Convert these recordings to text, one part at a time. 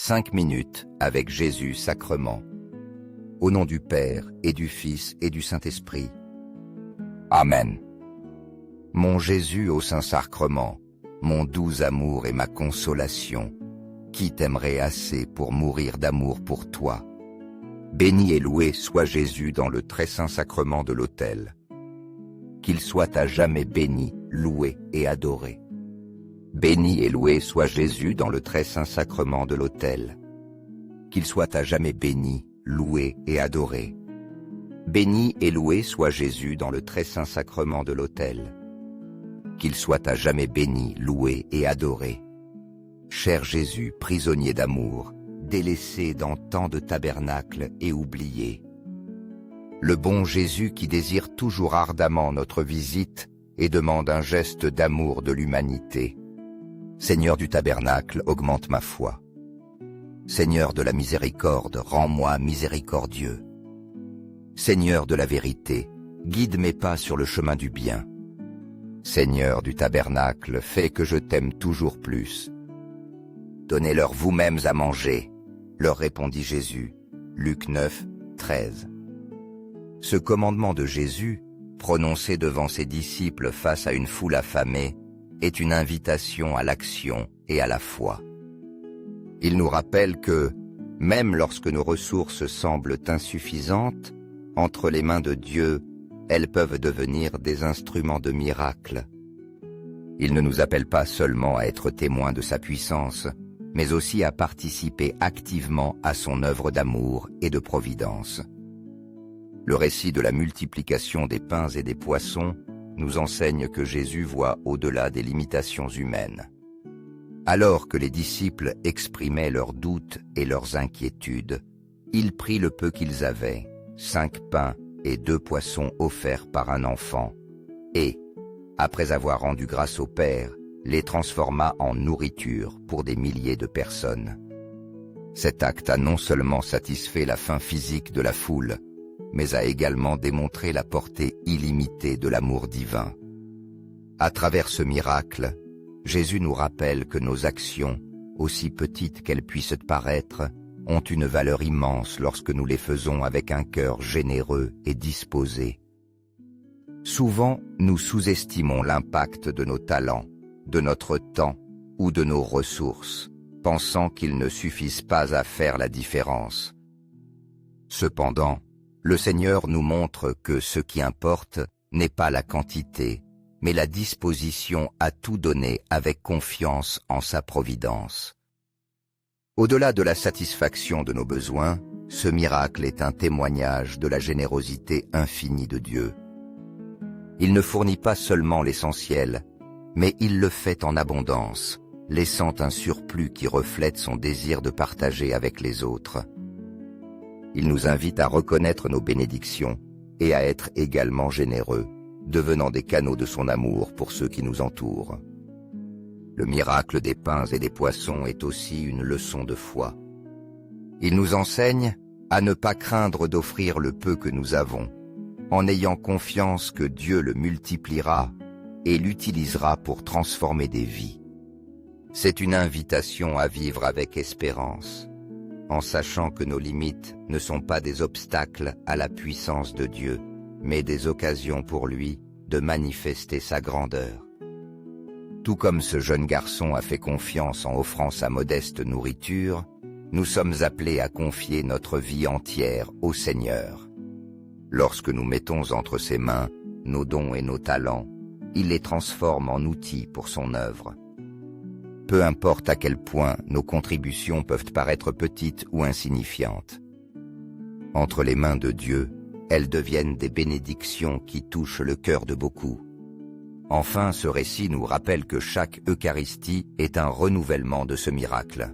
5 minutes avec Jésus sacrement. Au nom du Père, et du Fils, et du Saint-Esprit. Amen. Mon Jésus au Saint-Sacrement, mon doux amour et ma consolation, qui t'aimerait assez pour mourir d'amour pour toi? Béni et loué soit Jésus dans le très saint sacrement de l'autel. Qu'il soit à jamais béni, loué et adoré. Béni et loué soit Jésus dans le très saint sacrement de l'autel. Qu'il soit à jamais béni, loué et adoré. Béni et loué soit Jésus dans le très saint sacrement de l'autel. Qu'il soit à jamais béni, loué et adoré. Cher Jésus, prisonnier d'amour, délaissé dans tant de tabernacles et oublié. Le bon Jésus qui désire toujours ardemment notre visite et demande un geste d'amour de l'humanité. Seigneur du tabernacle, augmente ma foi. Seigneur de la miséricorde, rends-moi miséricordieux. Seigneur de la vérité, guide mes pas sur le chemin du bien. Seigneur du tabernacle, fais que je t'aime toujours plus. Donnez-leur vous-mêmes à manger, leur répondit Jésus. Luc 9, 13. Ce commandement de Jésus, prononcé devant ses disciples face à une foule affamée, est une invitation à l'action et à la foi. Il nous rappelle que, même lorsque nos ressources semblent insuffisantes, entre les mains de Dieu, elles peuvent devenir des instruments de miracle. Il ne nous appelle pas seulement à être témoins de sa puissance, mais aussi à participer activement à son œuvre d'amour et de providence. Le récit de la multiplication des pains et des poissons nous enseigne que Jésus voit au-delà des limitations humaines. Alors que les disciples exprimaient leurs doutes et leurs inquiétudes, il prit le peu qu'ils avaient, 5 pains et 2 poissons offerts par un enfant, et, après avoir rendu grâce au Père, les transforma en nourriture pour des milliers de personnes. Cet acte a non seulement satisfait la faim physique de la foule, mais a également démontré la portée illimitée de l'amour divin. À travers ce miracle, Jésus nous rappelle que nos actions, aussi petites qu'elles puissent paraître, ont une valeur immense lorsque nous les faisons avec un cœur généreux et disposé. Souvent, nous sous-estimons l'impact de nos talents, de notre temps ou de nos ressources, pensant qu'ils ne suffisent pas à faire la différence. Cependant, le Seigneur nous montre que ce qui importe n'est pas la quantité, mais la disposition à tout donner avec confiance en sa providence. Au-delà de la satisfaction de nos besoins, ce miracle est un témoignage de la générosité infinie de Dieu. Il ne fournit pas seulement l'essentiel, mais il le fait en abondance, laissant un surplus qui reflète son désir de partager avec les autres. Il nous invite à reconnaître nos bénédictions et à être également généreux, devenant des canaux de son amour pour ceux qui nous entourent. Le miracle des pains et des poissons est aussi une leçon de foi. Il nous enseigne à ne pas craindre d'offrir le peu que nous avons, en ayant confiance que Dieu le multipliera et l'utilisera pour transformer des vies. C'est une invitation à vivre avec espérance, en sachant que nos limites ne sont pas des obstacles à la puissance de Dieu, mais des occasions pour lui de manifester sa grandeur. Tout comme ce jeune garçon a fait confiance en offrant sa modeste nourriture, nous sommes appelés à confier notre vie entière au Seigneur. Lorsque nous mettons entre ses mains nos dons et nos talents, il les transforme en outils pour son œuvre. Peu importe à quel point nos contributions peuvent paraître petites ou insignifiantes. Entre les mains de Dieu, elles deviennent des bénédictions qui touchent le cœur de beaucoup. Enfin, ce récit nous rappelle que chaque Eucharistie est un renouvellement de ce miracle.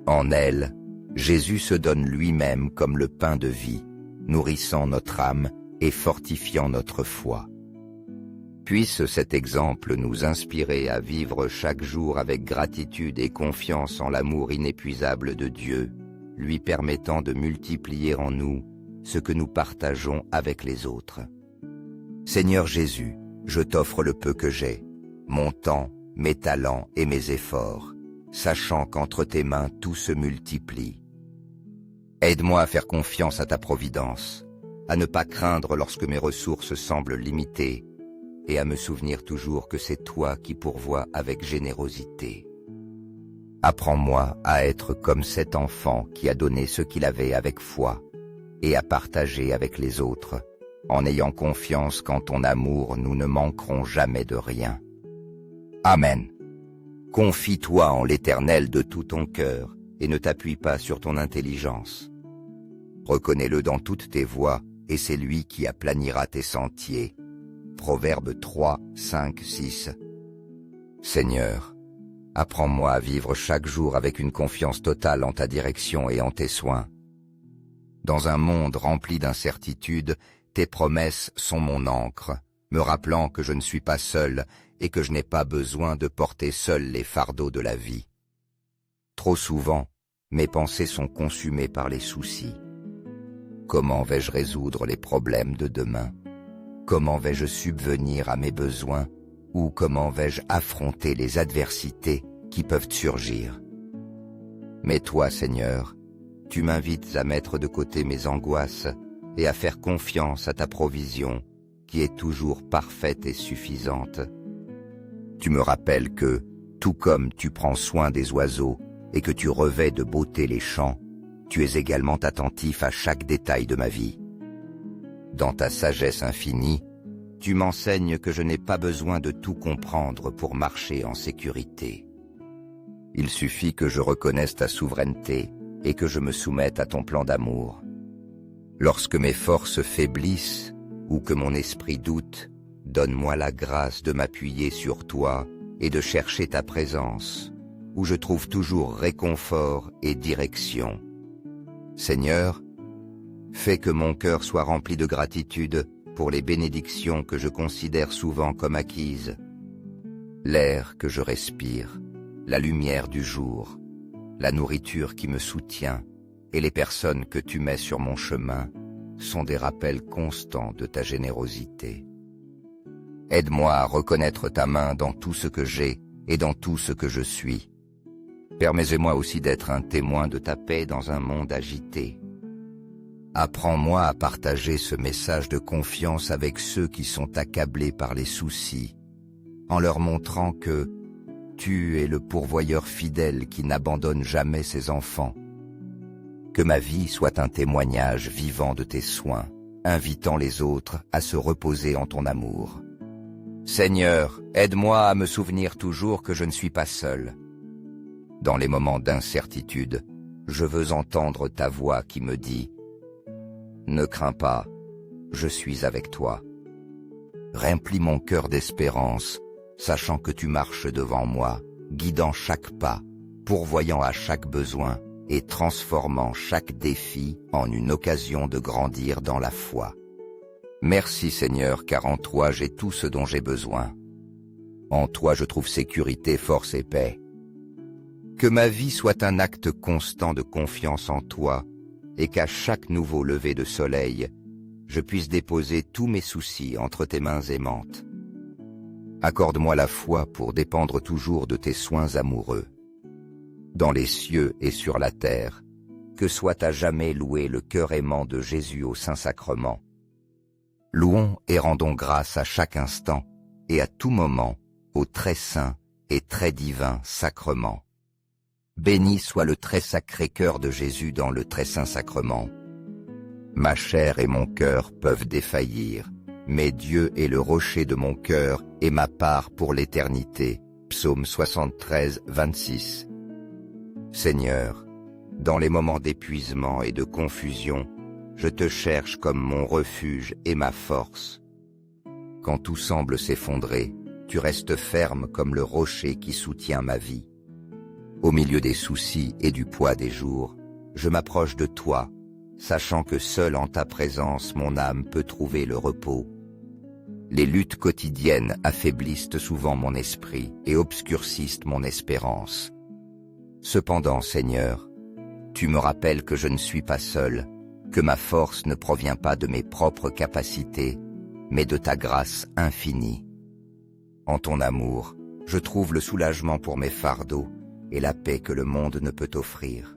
En elle, Jésus se donne lui-même comme le pain de vie, nourrissant notre âme et fortifiant notre foi. Puisse cet exemple nous inspirer à vivre chaque jour avec gratitude et confiance en l'amour inépuisable de Dieu, lui permettant de multiplier en nous ce que nous partageons avec les autres. Seigneur Jésus, je t'offre le peu que j'ai, mon temps, mes talents et mes efforts. sachant qu'entre tes mains tout se multiplie. Aide-moi à faire confiance à ta providence, à ne pas craindre lorsque mes ressources semblent limitées, et à me souvenir toujours que c'est toi qui pourvois avec générosité. Apprends-moi à être comme cet enfant qui a donné ce qu'il avait avec foi, et à partager avec les autres, en ayant confiance qu'en ton amour nous ne manquerons jamais de rien. Amen. Confie-toi en l'Éternel de tout ton cœur, et ne t'appuie pas sur ton intelligence. Reconnais-le dans toutes tes voies, et c'est lui qui aplanira tes sentiers. Proverbe 3, 5, 6. Seigneur, apprends-moi à vivre chaque jour avec une confiance totale en ta direction et en tes soins. Dans un monde rempli d'incertitudes, tes promesses sont mon ancre, me rappelant que je ne suis pas seul et que je n'ai pas besoin de porter seul les fardeaux de la vie. Trop souvent, mes pensées sont consumées par les soucis. Comment vais-je résoudre les problèmes de demain? Comment vais-je subvenir à mes besoins? Ou comment vais-je affronter les adversités qui peuvent surgir? Mais toi, Seigneur, tu m'invites à mettre de côté mes angoisses et à faire confiance à ta provision, qui est toujours parfaite et suffisante. Tu me rappelles que, tout comme tu prends soin des oiseaux et que tu revêts de beauté les champs, tu es également attentif à chaque détail de ma vie. Dans ta sagesse infinie, tu m'enseignes que je n'ai pas besoin de tout comprendre pour marcher en sécurité. Il suffit que je reconnaisse ta souveraineté et que je me soumette à ton plan d'amour. Lorsque mes forces faiblissent ou que mon esprit doute, donne-moi la grâce de m'appuyer sur toi et de chercher ta présence, où je trouve toujours réconfort et direction. Seigneur, fais que mon cœur soit rempli de gratitude pour les bénédictions que je considère souvent comme acquises. L'air que je respire, la lumière du jour, la nourriture qui me soutient et les personnes que tu mets sur mon chemin sont des rappels constants de ta générosité. Aide-moi à reconnaître ta main dans tout ce que j'ai et dans tout ce que je suis. Permets-moi aussi d'être un témoin de ta paix dans un monde agité. Apprends-moi à partager ce message de confiance avec ceux qui sont accablés par les soucis, en leur montrant que tu es le pourvoyeur fidèle qui n'abandonne jamais ses enfants. Que ma vie soit un témoignage vivant de tes soins, invitant les autres à se reposer en ton amour. Seigneur, aide-moi à me souvenir toujours que je ne suis pas seul. Dans les moments d'incertitude, je veux entendre ta voix qui me dit « Ne crains pas, je suis avec toi ». Remplis mon cœur d'espérance, sachant que tu marches devant moi, guidant chaque pas, pourvoyant à chaque besoin et transformant chaque défi en une occasion de grandir dans la foi. Merci Seigneur, car en toi j'ai tout ce dont j'ai besoin. En toi je trouve sécurité, force et paix. Que ma vie soit un acte constant de confiance en toi et qu'à chaque nouveau lever de soleil, je puisse déposer tous mes soucis entre tes mains aimantes. Accorde-moi la foi pour dépendre toujours de tes soins amoureux. Dans les cieux et sur la terre, que soit à jamais loué le cœur aimant de Jésus au Saint-Sacrement. Louons et rendons grâce à chaque instant et à tout moment au très saint et très divin sacrement. Béni soit le très sacré cœur de Jésus dans le très saint sacrement. Ma chair et mon cœur peuvent défaillir, mais Dieu est le rocher de mon cœur et ma part pour l'éternité. Psaume 73, 26. Seigneur, dans les moments d'épuisement et de confusion, je te cherche comme mon refuge et ma force. Quand tout semble s'effondrer, tu restes ferme comme le rocher qui soutient ma vie. Au milieu des soucis et du poids des jours, je m'approche de toi, sachant que seul en ta présence mon âme peut trouver le repos. Les luttes quotidiennes affaiblissent souvent mon esprit et obscurcissent mon espérance. Cependant, Seigneur, tu me rappelles que je ne suis pas seul, que ma force ne provient pas de mes propres capacités, mais de ta grâce infinie. En ton amour, je trouve le soulagement pour mes fardeaux, et la paix que le monde ne peut offrir.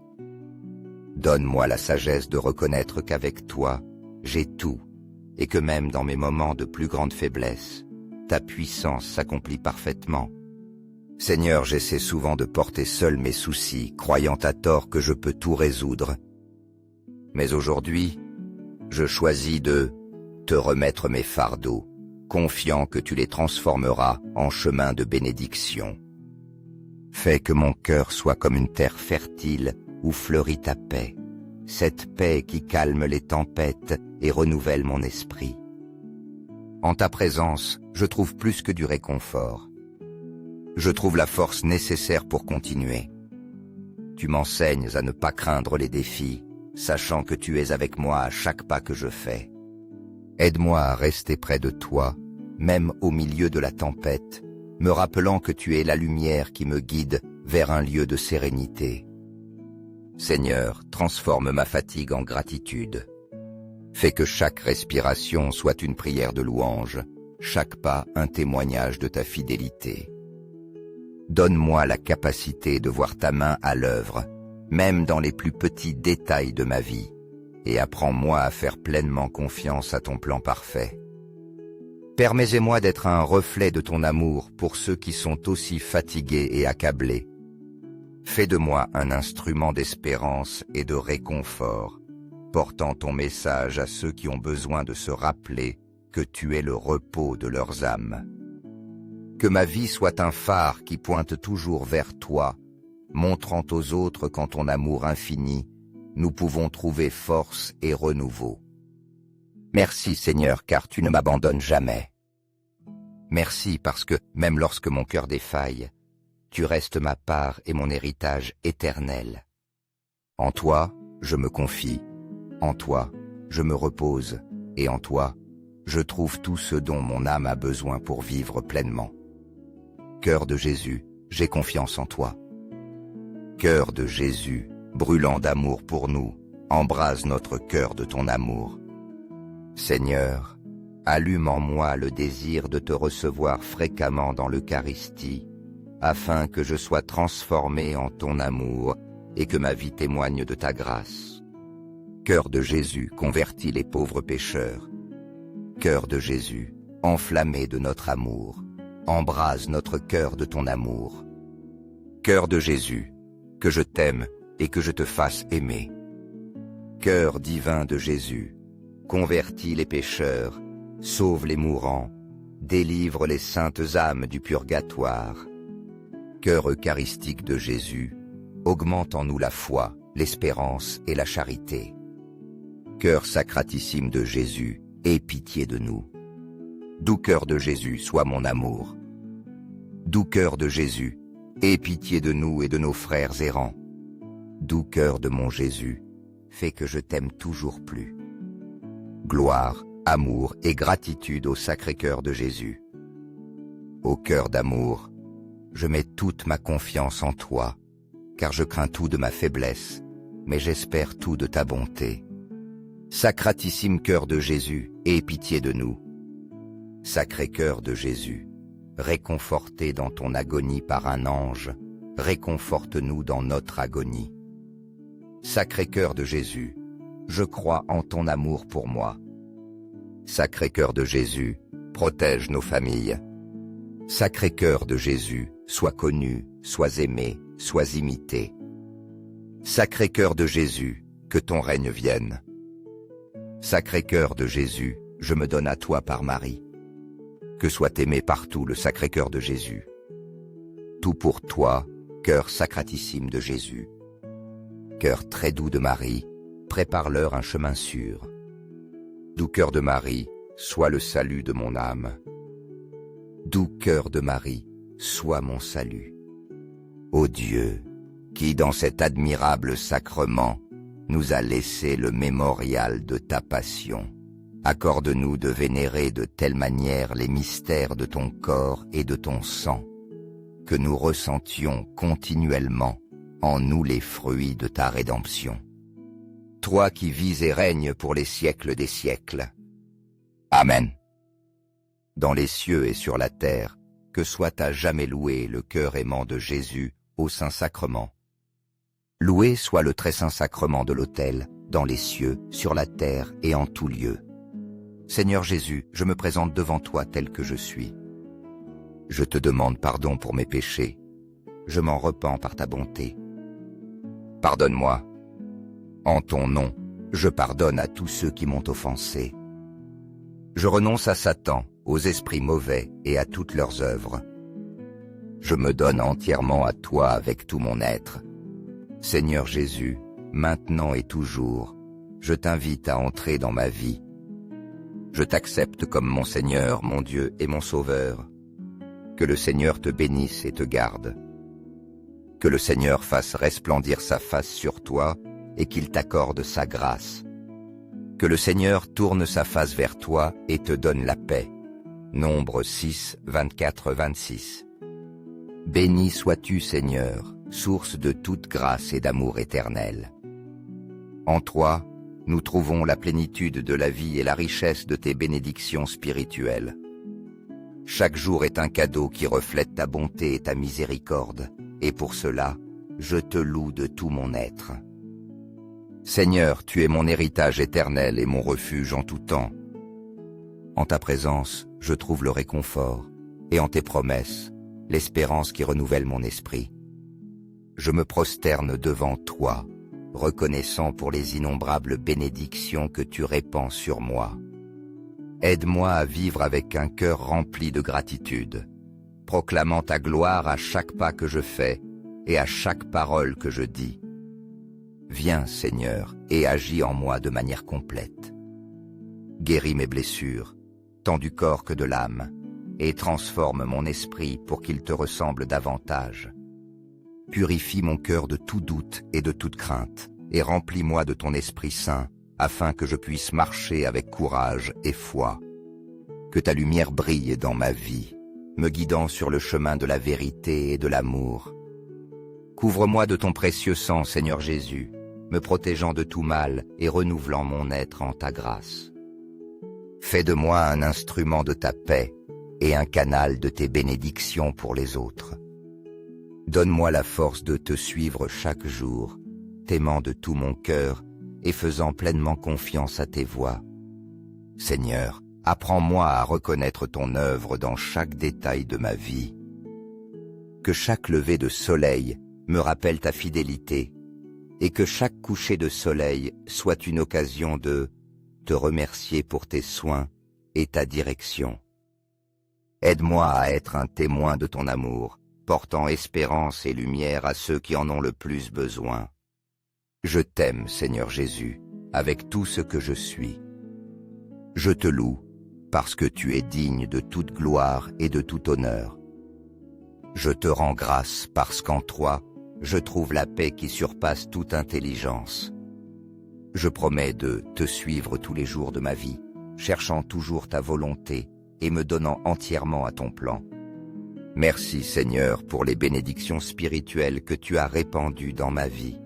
Donne-moi la sagesse de reconnaître qu'avec toi, j'ai tout, et que même dans mes moments de plus grande faiblesse, ta puissance s'accomplit parfaitement. Seigneur, j'essaie souvent de porter seul mes soucis, croyant à tort que je peux tout résoudre. Mais aujourd'hui, je choisis de te remettre mes fardeaux, confiant que tu les transformeras en chemin de bénédiction. Fais que mon cœur soit comme une terre fertile où fleurit ta paix, cette paix qui calme les tempêtes et renouvelle mon esprit. En ta présence, je trouve plus que du réconfort. Je trouve la force nécessaire pour continuer. Tu m'enseignes à ne pas craindre les défis, sachant que tu es avec moi à chaque pas que je fais. Aide-moi à rester près de toi, même au milieu de la tempête, me rappelant que tu es la lumière qui me guide vers un lieu de sérénité. Seigneur, transforme ma fatigue en gratitude. Fais que chaque respiration soit une prière de louange, chaque pas un témoignage de ta fidélité. Donne-moi la capacité de voir ta main à l'œuvre, même dans les plus petits détails de ma vie, et apprends-moi à faire pleinement confiance à ton plan parfait. Permets-moi d'être un reflet de ton amour pour ceux qui sont aussi fatigués et accablés. Fais de moi un instrument d'espérance et de réconfort, portant ton message à ceux qui ont besoin de se rappeler que tu es le repos de leurs âmes. Que ma vie soit un phare qui pointe toujours vers toi, montrant aux autres qu'en ton amour infini, nous pouvons trouver force et renouveau. Merci Seigneur, car tu ne m'abandonnes jamais. Merci parce que, même lorsque mon cœur défaille, tu restes ma part et mon héritage éternel. En toi, je me confie, en toi, je me repose, et en toi, je trouve tout ce dont mon âme a besoin pour vivre pleinement. Cœur de Jésus, j'ai confiance en toi. Cœur de Jésus, brûlant d'amour pour nous, embrase notre cœur de ton amour. Seigneur, allume en moi le désir de te recevoir fréquemment dans l'Eucharistie, afin que je sois transformé en ton amour et que ma vie témoigne de ta grâce. Cœur de Jésus, convertis les pauvres pécheurs. Cœur de Jésus, enflammé de notre amour, embrase notre cœur de ton amour. Cœur de Jésus, que je t'aime et que je te fasse aimer. Cœur divin de Jésus, convertis les pécheurs, sauve les mourants, délivre les saintes âmes du purgatoire. Cœur eucharistique de Jésus, augmente en nous la foi, l'espérance et la charité. Cœur sacratissime de Jésus, aie pitié de nous. Doux cœur de Jésus, sois mon amour. Doux cœur de Jésus, aie pitié de nous et de nos frères errants. Doux cœur de mon Jésus, fais que je t'aime toujours plus. Gloire, amour et gratitude au Sacré-Cœur de Jésus. Ô cœur d'amour, je mets toute ma confiance en toi, car je crains tout de ma faiblesse, mais j'espère tout de ta bonté. Sacratissime cœur de Jésus, aie pitié de nous. Sacré-Cœur de Jésus, réconforté dans ton agonie par un ange, réconforte-nous dans notre agonie. Sacré-Cœur de Jésus, je crois en ton amour pour moi. Sacré-Cœur de Jésus, protège nos familles. Sacré-Cœur de Jésus, sois connu, sois aimé, sois imité. Sacré-Cœur de Jésus, que ton règne vienne. Sacré-Cœur de Jésus, je me donne à toi par Marie. Que soit aimé partout le Sacré-Cœur de Jésus. Tout pour toi, cœur sacratissime de Jésus. Cœur très doux de Marie, prépare-leur un chemin sûr. Doux cœur de Marie, sois le salut de mon âme. Doux cœur de Marie, sois mon salut. Ô Dieu, qui dans cet admirable sacrement nous a laissé le mémorial de ta passion, accorde-nous de vénérer de telle manière les mystères de ton corps et de ton sang, que nous ressentions continuellement en nous les fruits de ta rédemption. Toi qui vis et règnes pour les siècles des siècles. Amen. Dans les cieux et sur la terre, que soit à jamais loué le cœur aimant de Jésus au Saint-Sacrement. Loué soit le très saint sacrement de l'autel, dans les cieux, sur la terre et en tout lieu. Seigneur Jésus, je me présente devant toi tel que je suis. Je te demande pardon pour mes péchés. Je m'en repens par ta bonté. Pardonne-moi. En ton nom, je pardonne à tous ceux qui m'ont offensé. Je renonce à Satan, aux esprits mauvais et à toutes leurs œuvres. Je me donne entièrement à toi avec tout mon être. Seigneur Jésus, maintenant et toujours, je t'invite à entrer dans ma vie. Je t'accepte comme mon Seigneur, mon Dieu et mon Sauveur. Que le Seigneur te bénisse et te garde. Que le Seigneur fasse resplendir sa face sur toi et qu'il t'accorde sa grâce. Que le Seigneur tourne sa face vers toi et te donne la paix. Nombre 6, 24-26. Béni sois-tu, Seigneur, source de toute grâce et d'amour éternel. En toi, nous trouvons la plénitude de la vie et la richesse de tes bénédictions spirituelles. Chaque jour est un cadeau qui reflète ta bonté et ta miséricorde, et pour cela, je te loue de tout mon être. Seigneur, tu es mon héritage éternel et mon refuge en tout temps. En ta présence, je trouve le réconfort, et en tes promesses, l'espérance qui renouvelle mon esprit. Je me prosterne devant toi, reconnaissant pour les innombrables bénédictions que tu répands sur moi. Aide-moi à vivre avec un cœur rempli de gratitude, proclamant ta gloire à chaque pas que je fais et à chaque parole que je dis. Viens, Seigneur, et agis en moi de manière complète. Guéris mes blessures, tant du corps que de l'âme, et transforme mon esprit pour qu'il te ressemble davantage. Purifie mon cœur de tout doute et de toute crainte, et remplis-moi de ton Esprit Saint, afin que je puisse marcher avec courage et foi. Que ta lumière brille dans ma vie, me guidant sur le chemin de la vérité et de l'amour. Couvre-moi de ton précieux sang, Seigneur Jésus, me protégeant de tout mal et renouvelant mon être en ta grâce. Fais de moi un instrument de ta paix et un canal de tes bénédictions pour les autres. Donne-moi la force de te suivre chaque jour, t'aimant de tout mon cœur et faisant pleinement confiance à tes voies. Seigneur, apprends-moi à reconnaître ton œuvre dans chaque détail de ma vie. Que chaque lever de soleil me rappelle ta fidélité et que chaque coucher de soleil soit une occasion de te remercier pour tes soins et ta direction. Aide-moi à être un témoin de ton amour, portant espérance et lumière à ceux qui en ont le plus besoin. Je t'aime, Seigneur Jésus, avec tout ce que je suis. Je te loue, parce que tu es digne de toute gloire et de tout honneur. Je te rends grâce parce qu'en toi, je trouve la paix qui surpasse toute intelligence. Je promets de te suivre tous les jours de ma vie, cherchant toujours ta volonté et me donnant entièrement à ton plan. Merci Seigneur pour les bénédictions spirituelles que tu as répandues dans ma vie.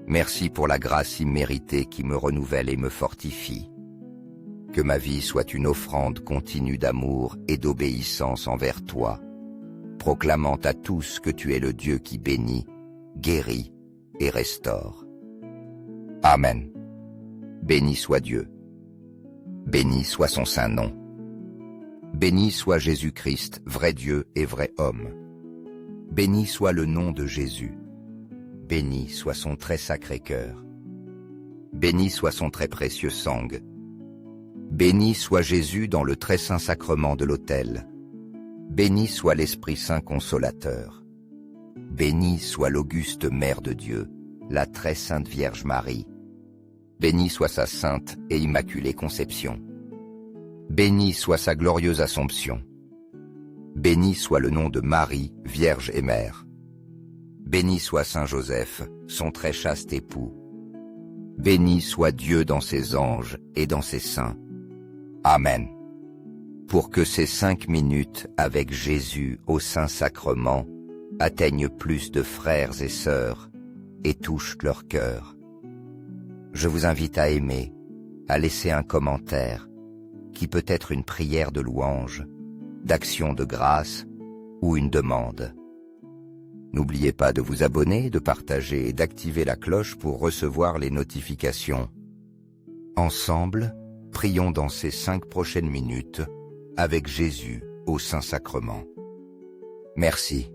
Merci pour la grâce imméritée qui me renouvelle et me fortifie. Que ma vie soit une offrande continue d'amour et d'obéissance envers toi, proclamant à tous que tu es le Dieu qui bénit, guérit et restaure. Amen. Béni soit Dieu. Béni soit son saint nom. Béni soit Jésus-Christ, vrai Dieu et vrai homme. Béni soit le nom de Jésus. Béni soit son très sacré cœur. Béni soit son très précieux sang. Béni soit Jésus dans le très saint sacrement de l'autel. Béni soit l'Esprit Saint consolateur. Béni soit l'auguste Mère de Dieu, la très sainte Vierge Marie. Béni soit sa sainte et immaculée conception. Béni soit sa glorieuse Assomption. Béni soit le nom de Marie, Vierge et Mère. Béni soit Saint Joseph, son très chaste époux. Béni soit Dieu dans ses anges et dans ses saints. Amen. Pour que ces 5 minutes avec Jésus au Saint-Sacrement atteignent plus de frères et sœurs et touchent leur cœur. Je vous invite à aimer, à laisser un commentaire, qui peut être une prière de louange, d'action de grâce ou une demande. N'oubliez pas de vous abonner, de partager et d'activer la cloche pour recevoir les notifications. Ensemble, prions dans ces 5 prochaines minutes avec Jésus au Saint-Sacrement. Merci.